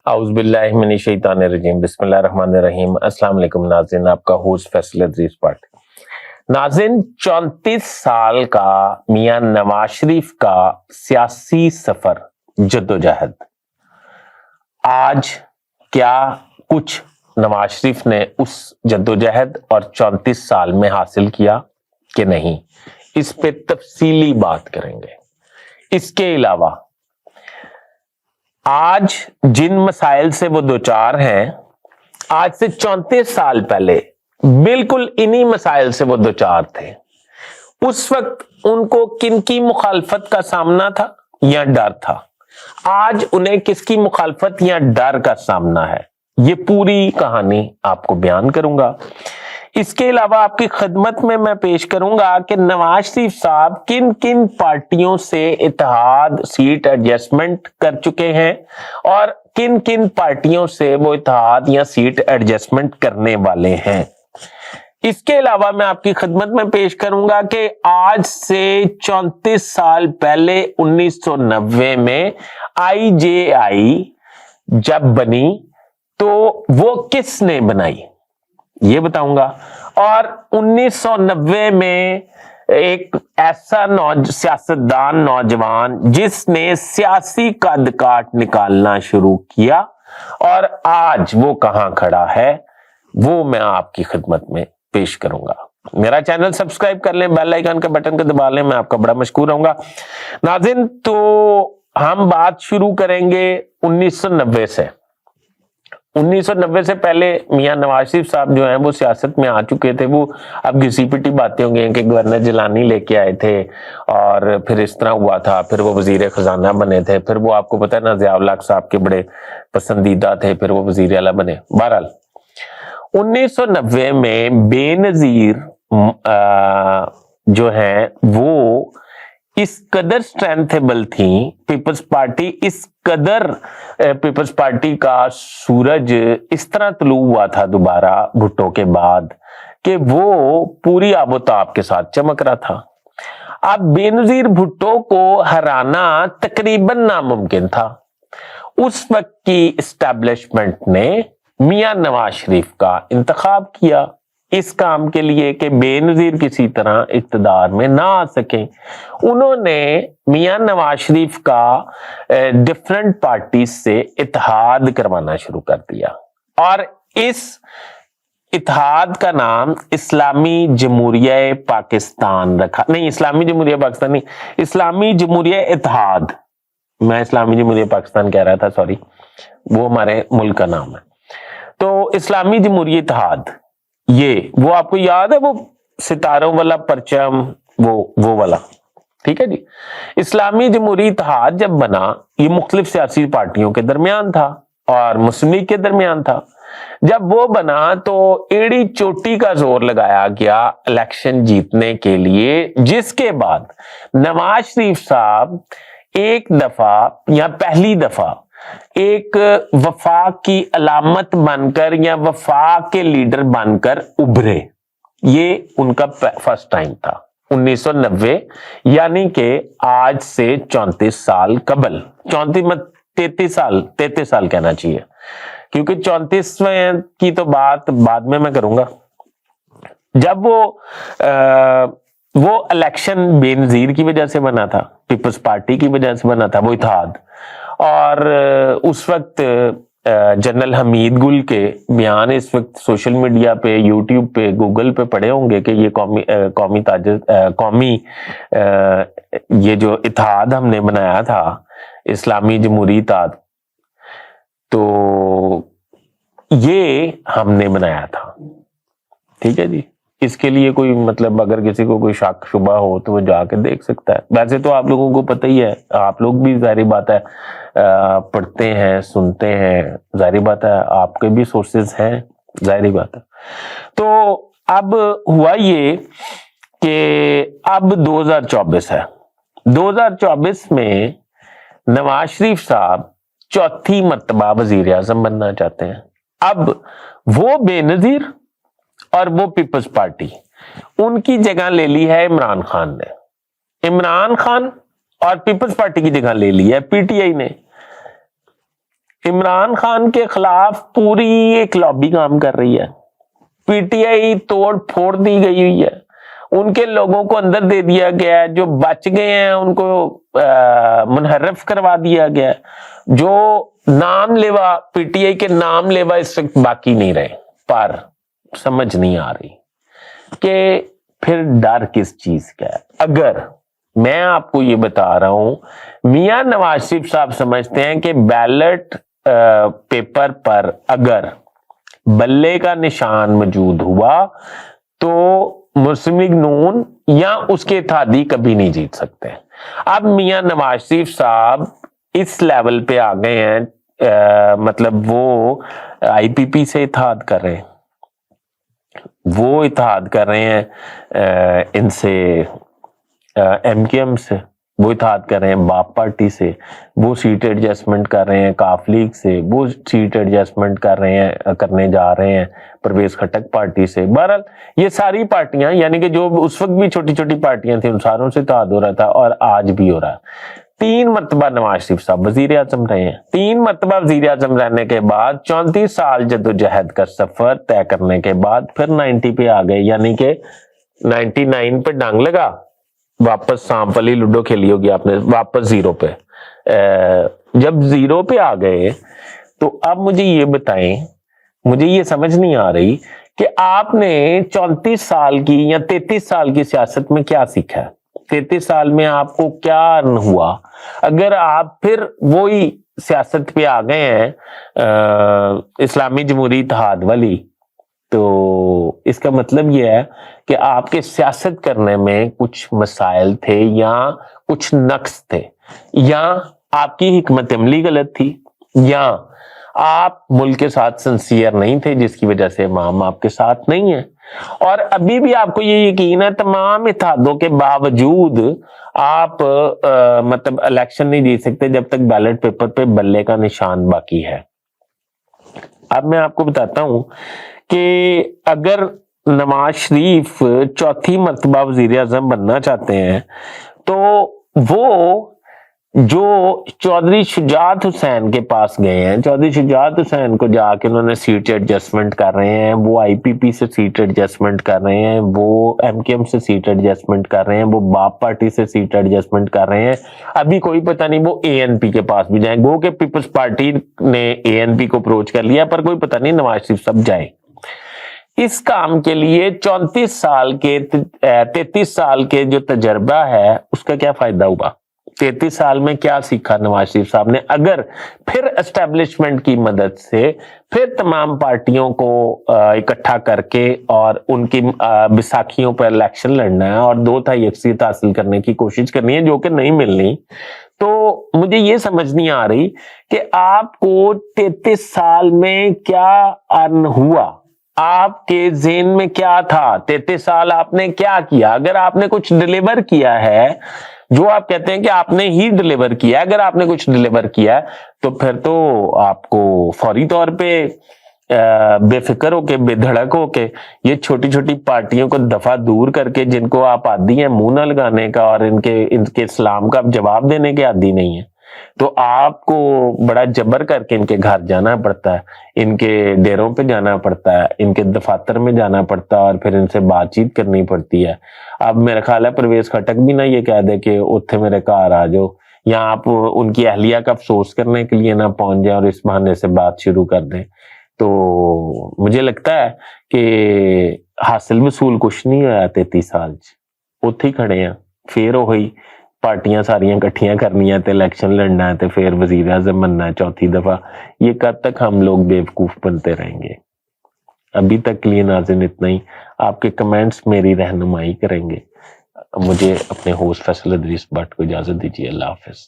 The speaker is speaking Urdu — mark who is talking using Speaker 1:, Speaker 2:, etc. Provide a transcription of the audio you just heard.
Speaker 1: اعوذ باللہ من الشیطان الرجیم بسم اللہ الرحمن الرحیم۔ السلام علیکم ناظرین، آپ کا ہوسٹ فیصل ادریس پاٹھی۔ ناظرین، 34 سال کا میاں نواز شریف کا سیاسی سفر جدوجہد، آج کیا کچھ نواز شریف نے اس جدوجہد اور 34 سال میں حاصل کیا کہ نہیں، اس پہ تفصیلی بات کریں گے۔ اس کے علاوہ آج جن مسائل سے وہ دوچار ہیں، آج سے 34 سال پہلے بالکل انہی مسائل سے وہ دوچار تھے۔ اس وقت ان کو کن کی مخالفت کا سامنا تھا یا ڈر تھا؟ آج انہیں کس کی مخالفت یا ڈر کا سامنا ہے؟ یہ پوری کہانی آپ کو بیان کروں گا۔ اس کے علاوہ آپ کی خدمت میں پیش کروں گا کہ نواز شریف صاحب کن کن پارٹیوں سے اتحاد سیٹ ایڈجسٹمنٹ کر چکے ہیں اور کن کن پارٹیوں سے وہ اتحاد یا سیٹ ایڈجسٹمنٹ کرنے والے ہیں۔ اس کے علاوہ میں آپ کی خدمت میں پیش کروں گا کہ آج سے 34 سال پہلے 1990 میں IJI جب بنی تو وہ کس نے بنائی، یہ بتاؤں گا۔ اور 1990 میں ایک ایسا سیاستدان نوجوان جس نے سیاسی قد کاٹ نکالنا شروع کیا اور آج وہ کہاں کھڑا ہے، وہ میں آپ کی خدمت میں پیش کروں گا۔ میرا چینل سبسکرائب کر لیں، بیل آئیکن کے بٹن کو دبا لیں، میں آپ کا بڑا مشکور رہوں گا۔ ناظرین، تو ہم بات شروع کریں گے 1990 سے۔ 1990 سے پہلے میاں نواز شریف صاحب جو ہیں وہ سیاست میں آ چکے تھے۔ وہ اب گھسی پٹی باتیں ہوں گی کہ گورنر جیلانی لے کے آئے تھے اور پھر اس طرح ہوا تھا، پھر وہ وزیر خزانہ بنے تھے، پھر وہ آپ کو پتہ ہے نا ضیاء الحق صاحب کے بڑے پسندیدہ تھے، پھر وہ وزیر اعلیٰ بنے۔ بہرحال 1990 میں بے نظیر جو ہیں وہ اس قدر سٹرینتھیبل تھیں، پیپلز پارٹی اس قدر پیپلز پارٹی کا سورج اس طرح طلوع ہوا تھا دوبارہ بھٹو کے بعد کہ وہ پوری آب و تاب کے ساتھ چمک رہا تھا۔ اب بے نظیر بھٹو کو ہرانا تقریباً ناممکن تھا۔ اس وقت کی اسٹیبلشمنٹ نے میاں نواز شریف کا انتخاب کیا اس کام کے لیے کہ بے نظیر کسی طرح اقتدار میں نہ آ سکیں۔ انہوں نے میاں نواز شریف کا ڈفرنٹ پارٹیز سے اتحاد کروانا شروع کر دیا اور اس اتحاد کا نام اسلامی جمہوریہ پاکستان رکھا۔ نہیں، اسلامی جمہوریہ پاکستان نہیں، اسلامی جمہوریہ اتحاد۔ میں اسلامی جمہوریہ پاکستان کہہ رہا تھا، سوری، وہ ہمارے ملک کا نام ہے۔ تو اسلامی جمہوریہ اتحاد، یہ وہ آپ کو یاد ہے وہ ستاروں والا پرچم، وہ والا، ٹھیک ہے جی۔ اسلامی جمہوریہ اتحاد جب بنا، یہ مختلف سیاسی پارٹیوں کے درمیان تھا اور مسلم لیگ کے درمیان تھا۔ جب وہ بنا تو ایڑی چوٹی کا زور لگایا گیا الیکشن جیتنے کے لیے، جس کے بعد نواز شریف صاحب ایک دفعہ یا پہلی دفعہ ایک وفاق کی علامت بن کر یا وفاق کے لیڈر بن کر ابھرے۔ یہ ان کا فرسٹ ٹائم تھا 1990، یعنی کہ آج سے 34 سال قبل، 33 سال کہنا چاہیے کیونکہ 34ویں کی تو بات بعد میں کروں گا۔ جب وہ الیکشن بے نظیر کی وجہ سے بنا تھا، پیپلز پارٹی کی وجہ سے بنا تھا وہ اتحاد، اور اس وقت جنرل حمید گل کے بیان اس وقت سوشل میڈیا پہ، یوٹیوب پہ، گوگل پہ پڑے ہوں گے کہ یہ قومی یہ جو اتحاد ہم نے بنایا تھا، اسلامی جمہوری اتحاد، تو یہ ہم نے بنایا تھا، ٹھیک ہے جی۔ اس کے لیے کوئی مطلب اگر کسی کو کوئی شک شبہ ہو تو وہ جا کے دیکھ سکتا ہے۔ ویسے تو آپ لوگوں کو پتہ ہی ہے، آپ لوگ بھی ظاہری بات ہے پڑھتے ہیں، سنتے ہیں، ظاہری بات ہے آپ کے بھی سورسز ہیں، ظاہری بات ہے۔ تو اب ہوا یہ کہ اب 2024 ہے، 2024 میں نواز شریف صاحب چوتھی مرتبہ وزیر اعظم بننا چاہتے ہیں۔ اب وہ بے نظیر اور وہ پیپلز پارٹی، ان کی جگہ لے لی ہے عمران خان نے۔ عمران خان اور پیپلز پارٹی کی جگہ لے لی ہے پی ٹی آئی نے۔ عمران خان کے خلاف پوری ایک لابی کام کر رہی ہے, پی ٹی آئی توڑ پھوڑ دی گئی ہوئی ہے, ان کے لوگوں کو اندر دے دیا گیا ہے, جو بچ گئے ہیں ان کو منحرف کروا دیا گیا ہے, جو نام لیوا پی ٹی آئی کے نام لیوا اس وقت باقی نہیں رہے. پر سمجھ نہیں آ رہی کہ پھر ڈر کس چیز کا ہے. اگر میں آپ کو یہ بتا رہا ہوں, میاں نواز شریف صاحب سمجھتے ہیں کہ بیلٹ پیپر پر اگر بلے کا نشان موجود ہوا تو مسلم لیگ نون یا اس کے اتحادی کبھی نہیں جیت سکتے. اب میاں نواز شریف صاحب اس لیول پہ آ گئے ہیں, مطلب وہ آئی پی پی سے اتحاد کر رہے ہیں, وہ اتحاد کر رہے ہیں ان سے ایم کیو ایم سے, وہ اتحاد کر رہے ہیں باپ پارٹی سے, وہ سیٹ ایڈجسٹمنٹ کر رہے ہیں کاف لیگ سے, وہ سیٹ ایڈجسٹمنٹ کرنے جا رہے ہیں پرویز خٹک پارٹی سے. بہرحال یہ ساری پارٹیاں, یعنی کہ جو اس وقت بھی چھوٹی چھوٹی پارٹیاں تھیں ان ساروں سے اتحاد ہو رہا تھا, اور آج بھی ہو رہا ہے. 3 مرتبہ نواز شریف صاحب وزیر اعظم رہے ہیں, 3 مرتبہ وزیر اعظم رہنے کے بعد 34 سال جدوجہد کا سفر طے کرنے کے بعد پھر 90 پہ آ گئے, یعنی کہ 99 پہ ڈانگ لگا, واپس سانپ والی لوڈو کھیلی ہوگی آپ نے, واپس 0 پہ. جب 0 پہ آ گئے تو اب مجھے یہ بتائیں, مجھے یہ سمجھ نہیں آ رہی کہ آپ نے 34 سال کی یا 33 سال کی سیاست میں کیا سیکھا ہے, 33 سال میں آپ کو کیا ہوا. اگر آپ پھر وہی سیاست پہ آ گئے ہیں اسلامی جمہوری اتحاد والی, تو اس کا مطلب یہ ہے کہ آپ کے سیاست کرنے میں کچھ مسائل تھے یا کچھ نقص تھے, یا آپ کی حکمت عملی غلط تھی, یا آپ ملک کے ساتھ سنسیئر نہیں تھے جس کی وجہ سے عوام آپ کے ساتھ نہیں ہے. اور ابھی بھی آپ کو یہ یقین ہے تمام اتحادوں کے باوجود آپ مطلب الیکشن نہیں جیت سکتے جب تک بیلٹ پیپر پہ بلے کا نشان باقی ہے. اب میں آپ کو بتاتا ہوں کہ اگر نواز شریف 4تھی مرتبہ وزیر اعظم بننا چاہتے ہیں تو وہ جو چودھری شجاعت حسین کے پاس گئے ہیں, چودھری شجاعت حسین کو جا کے انہوں نے سیٹ ایڈجسٹمنٹ کر رہے ہیں, وہ آئی پی پی سے سیٹ ایڈجسٹمنٹ کر رہے ہیں, وہ ایم کیو ایم سے سیٹ ایڈجسٹمنٹ کر رہے ہیں, وہ باپ پارٹی سے سیٹ ایڈجسٹمنٹ کر رہے ہیں. ابھی کوئی پتہ نہیں وہ اے این پی کے پاس بھی جائیں, گو کہ پیپلز پارٹی نے اے این پی کو اپروچ کر لیا, پر کوئی پتہ نہیں نواز شریف صاحب جائیں. اس کام کے لیے 33 سال کے جو تجربہ ہے اس کا کیا فائدہ ہوا, 33 سال میں کیا سیکھا نواز شریف صاحب نے. اگر پھر اسٹیبلشمنٹ کی مدد سے پھر تمام پارٹیوں کو اکٹھا کر کے اور ان کی بیساکھیوں پر الیکشن لڑنا ہے اور 2/3 اکثریت حاصل کرنے کی کوشش کرنی ہے, جو کہ نہیں ملنی, تو مجھے یہ سمجھ نہیں آ رہی کہ آپ کو 33 سال میں کیا ارن ہوا, آپ کے ذہن میں کیا تھا, 33 سال آپ نے کیا کیا. اگر آپ نے کچھ ڈیلیور کیا ہے, جو آپ کہتے ہیں کہ آپ نے ہی ڈیلیور کیا, اگر آپ نے کچھ ڈیلیور کیا تو پھر تو آپ کو فوری طور پہ بے فکر ہو کے, بے دھڑک ہو کے یہ چھوٹی چھوٹی پارٹیوں کو دفعہ دور کر کے, جن کو آپ عادی ہیں منہ نہ لگانے کا اور ان کے اسلام کا جواب دینے کے عادی نہیں ہے, تو آپ کو بڑا جبر کر کے ان کے گھر جانا پڑتا ہے, ان کے ڈیروں پہ جانا پڑتا ہے, ان کے دفاتر میں جانا پڑتا ہے, اور پھر ان سے بات چیت کرنی پڑتی ہے. اب میرا خیال ہے پرویز خٹک بھی نہ یہ کہہ دے کہ اتھے میرے گھر آ جاؤ, یا آپ ان کی اہلیہ کا افسوس کرنے کے لیے نہ پہنچ جائیں اور اس بہانے سے بات شروع کر دیں. تو مجھے لگتا ہے کہ حاصل وصول کچھ نہیں ہوا 33 سال اتھے ہی کھڑے ہیں, پھر وہی پارٹیاں ساریاں کٹھیاں کرنی ہے تے الیکشن لڑنا ہے تے پھر وزیر اعظم بننا ہے 4تھی دفعہ. یہ کب تک ہم لوگ بیوقوف بنتے رہیں گے. ابھی تک کے لیے ناظرین اتنا ہی. آپ کے کمنٹس میری رہنمائی کریں گے. مجھے اپنے ہوسٹ فیصل ادریس بٹ کو اجازت دیجیے. اللہ حافظ.